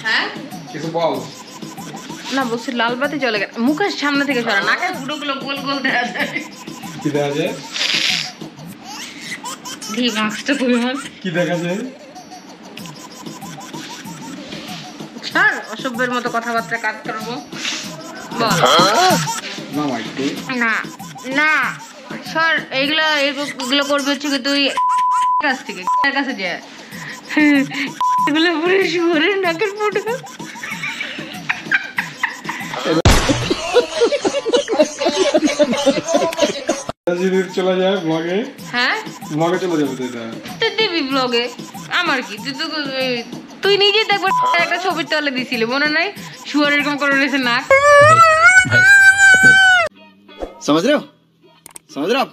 হ্যাঁ কিছু বল না বলছি লাল বাতি চলে গেছে মুখের সামনে থেকে সরা নাকের ফুটোগুলো গোল গোল দেখা যায় কি দেখা যায় ঘি মাছটা পরিমাণ কি দেখা যায় স্যার অসভ্যের মতো কথাবার্তা কাজ করবো বল না মাইকে না না স্যার এগুলো করবে হচ্ছে কি তুই কাছ থেকে কাছে যা এগুলো পুরো শুয়োরের নাকের ফুটো চলে যায় ব্লগে হ্যাঁ ব্লগে চলে যাবে তো এটা তুই দিবি ব্লগে আমার কি তুই নিজে দেখবার একটা ছবির তলে দিছিলি মনে নাই শুয়ার এরকম করে রয়েছে নাক समझ रहे हो